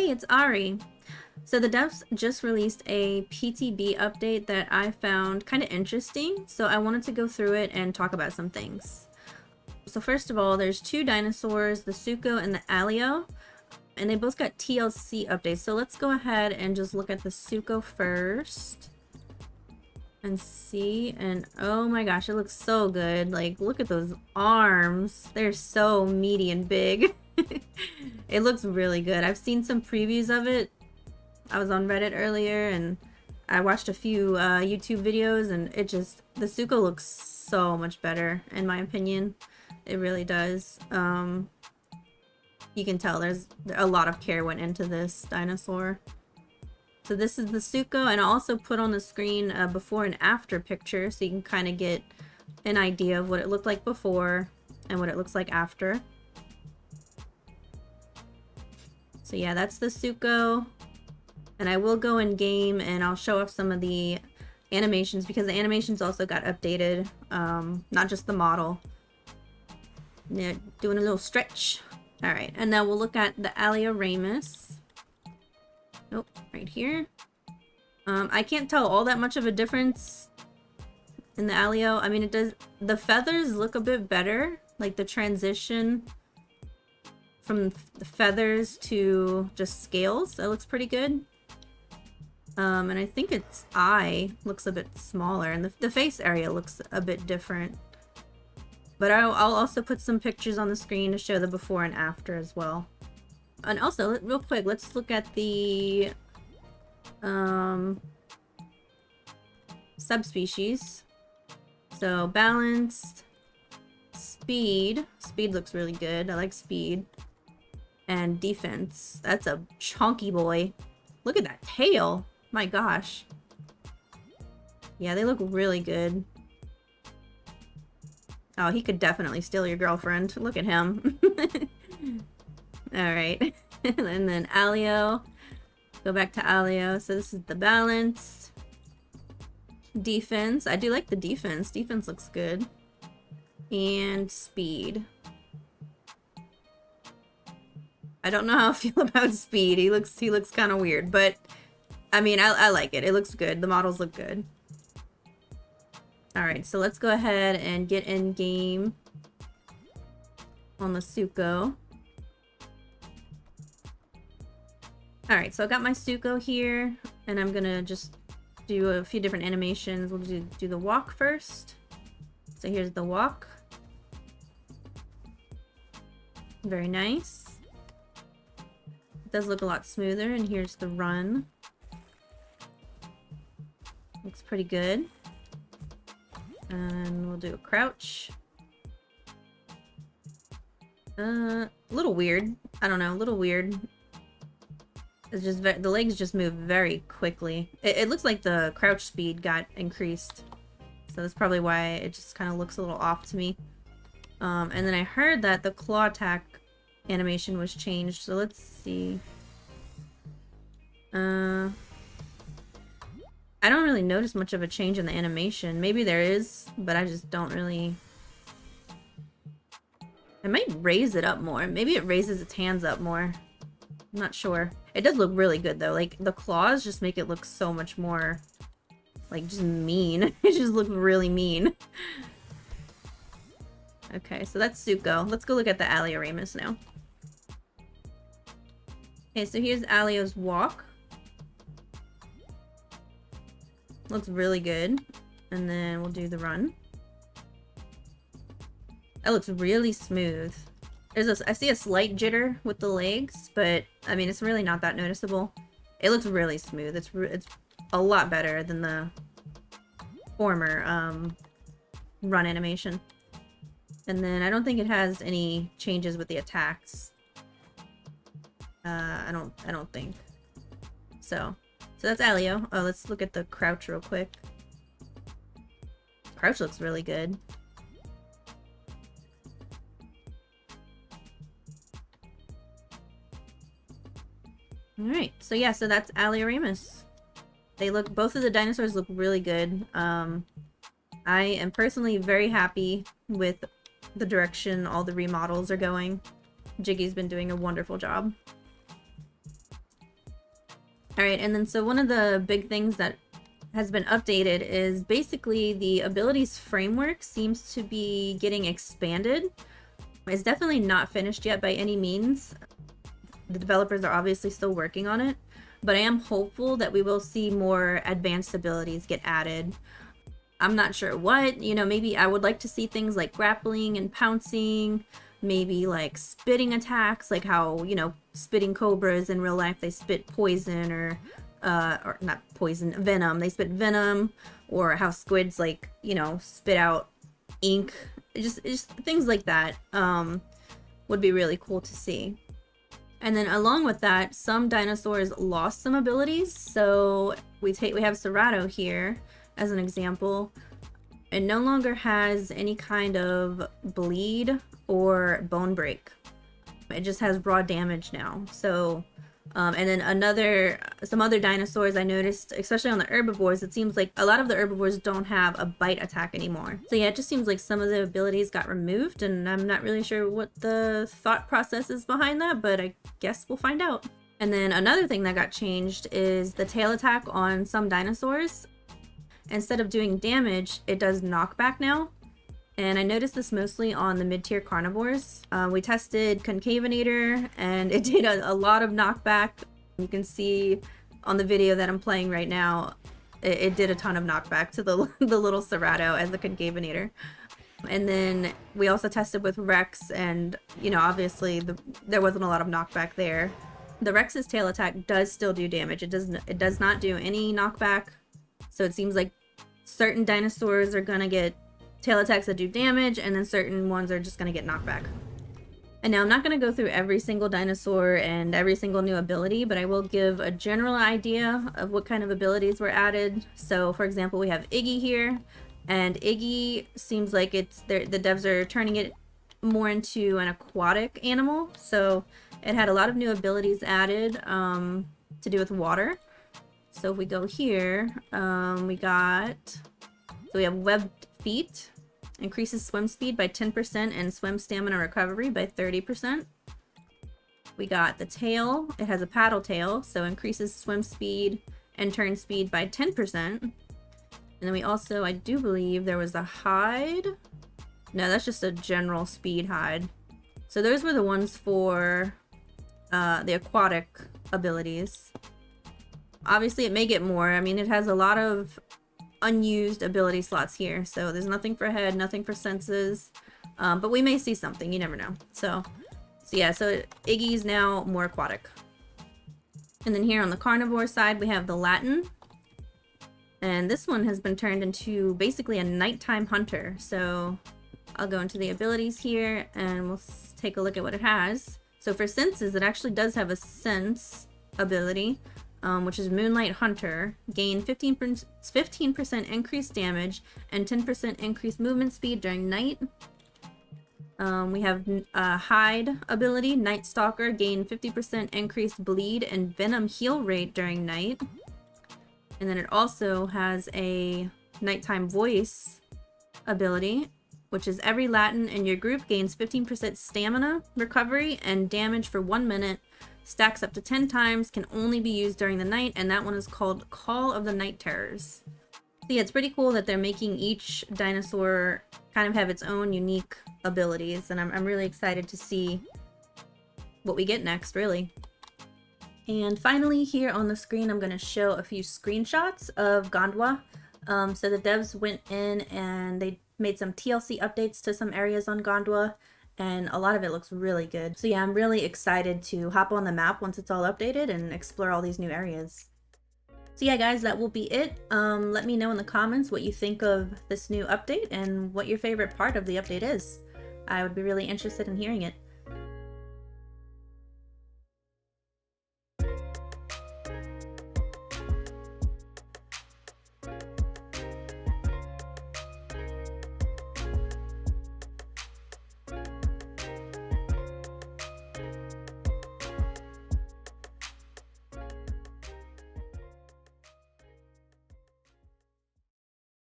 Hey, it's Ari. So the devs just released a PTB update that I found kind of interesting, so I wanted to go through it and talk about some things. So first of all, there's two dinosaurs, the Sucho and the Alio, and they both got TLC updates. So let's go ahead and just look at the Sucho first and see. And oh my gosh, it looks so good. Like, look at those arms. They're so meaty and big. It looks really good. I've seen some previews of it. I was on Reddit earlier and I watched a few YouTube videos, and the Sucho looks so much better in my opinion. It really does. You can tell there's a lot of care went into this dinosaur. So this is the Sucho, and I'll also put on the screen a before and after picture so you can kind of get an idea of what it looked like before and what it looks like after. So yeah, that's the Sucho. And I will go in game and I'll show off some of the animations, because the animations also got updated, not just the model. They're doing a little stretch. Alright, and now we'll look at the Alioramus. Nope, right here. I can't tell all that much of a difference in the Alio. I mean, the feathers look a bit better, like the transition from the feathers to just scales. That looks pretty good. And I think its eye looks a bit smaller, and the face area looks a bit different. But I'll also put some pictures on the screen to show the before and after as well. And also, real quick, let's look at the subspecies. So balanced, speed. Speed looks really good. I like speed. And defense. That's a chunky boy. Look at that tail. My gosh. Yeah, they look really good. Oh, he could definitely steal your girlfriend. Look at him. Alright. And then Alio. Go back to Alio. So this is the balanced. Defense. I do like the defense. Defense looks good. And speed. I don't know how I feel about speed. He looks kind of weird, but I mean, I like it. It looks good. The models look good. Alright, so let's go ahead and get in game on the Sucho. Alright, so I got my Sucho here, and I'm gonna just do a few different animations. We'll do the walk first. So here's the walk. Very nice. It does look a lot smoother, and here's the run. Looks pretty good. And we'll do a crouch. A little weird. I don't know, a little weird. It's just the legs just move very quickly. It looks like the crouch speed got increased. So that's probably why it just kind of looks a little off to me. And then I heard that the claw attack animation was changed, so let's see. I don't really notice much of a change in the animation. Maybe there is, but I just don't really... I might raise it up more. Maybe it raises its hands up more. I'm not sure. It does look really good though. Like, the claws just make it look so much more, like, just mean. It just looks really mean. Okay, so that's Sucho. Let's go look at the Alioramus now. Okay, so here's Alio's walk. Looks really good. And then we'll do the run. That looks really smooth. I see a slight jitter with the legs, but I mean, it's really not that noticeable. It looks really smooth. It's a lot better than the former run animation. And then I don't think it has any changes with the attacks. I don't think. So that's Alio. Oh, let's look at the crouch real quick. Crouch looks really good. Alright, so yeah, so that's Alioramus. Both of the dinosaurs look really good. I am personally very happy with the direction all the remodels are going. Jiggy's been doing a wonderful job. Alright, and then so one of the big things that has been updated is basically the abilities framework seems to be getting expanded. It's definitely not finished yet by any means. The developers are obviously still working on it, but I am hopeful that we will see more advanced abilities get added. I'm not sure what, you know, maybe I would like to see things like grappling and pouncing, maybe like spitting attacks, like how, you know, spitting cobras in real life, they spit poison or not poison, venom. They spit venom, or how squids, like, you know, spit out ink. Just things like that would be really cool to see. And then along with that, some dinosaurs lost some abilities. So we have Cerato here as an example. It no longer has any kind of bleed or bone break. It just has raw damage now. So and then some other dinosaurs I noticed, especially on the herbivores, it seems like a lot of the herbivores don't have a bite attack anymore. So yeah, it just seems like some of the abilities got removed, and I'm not really sure what the thought process is behind that, but I guess we'll find out. And then another thing that got changed is the tail attack on some dinosaurs. Instead of doing damage, it does knockback now. And I noticed this mostly on the mid-tier carnivores. We tested Concavenator, and it did a lot of knockback. You can see on the video that I'm playing right now, it did a ton of knockback to the little Cerato as the Concavenator. And then we also tested with Rex, and, you know, obviously there wasn't a lot of knockback there. The Rex's tail attack does still do damage. It does not do any knockback. So it seems like certain dinosaurs are gonna get tail attacks that do damage, and then certain ones are just going to get knocked back. And now I'm not going to go through every single dinosaur and every single new ability, but I will give a general idea of what kind of abilities were added. So for example, we have Iggy here, and Iggy seems like the devs are turning it more into an aquatic animal. So it had a lot of new abilities added to do with water. So if we go here, we have webbed feet, increases swim speed by 10% and swim stamina recovery by 30%. We got the tail. It has a paddle tail, so increases swim speed and turn speed by 10%. And then we also, I do believe there was a hide. No, that's just a general speed hide. So those were the ones for the aquatic abilities. Obviously it may get more. I mean, it has a lot of unused ability slots here, so there's nothing for head, nothing for senses, but we may see something, you never know. So yeah, so Iggy's now more aquatic. And then here on the carnivore side we have the Latin, and this one has been turned into basically a nighttime hunter. So I'll go into the abilities here and we'll take a look at what it has. So for senses, it actually does have a sense ability, which is Moonlight Hunter. Gain 15% increased damage and 10% increased movement speed during night. We have Hide ability, Night Stalker. Gain 50% increased bleed and venom heal rate during night. And then it also has a Nighttime Voice ability, which is every Latin in your group gains 15% stamina recovery and damage for 1 minute. Stacks up to 10 times, can only be used during the night, and that one is called Call of the Night Terrors. So yeah, it's pretty cool that they're making each dinosaur kind of have its own unique abilities, and I'm really excited to see what we get next, really. And finally, here on the screen, I'm going to show a few screenshots of Gondwa. So the devs went in and they made some TLC updates to some areas on Gondwa, and a lot of it looks really good. So yeah, I'm really excited to hop on the map once it's all updated and explore all these new areas. So yeah, guys, that will be it. Let me know in the comments what you think of this new update and what your favorite part of the update is. I would be really interested in hearing it.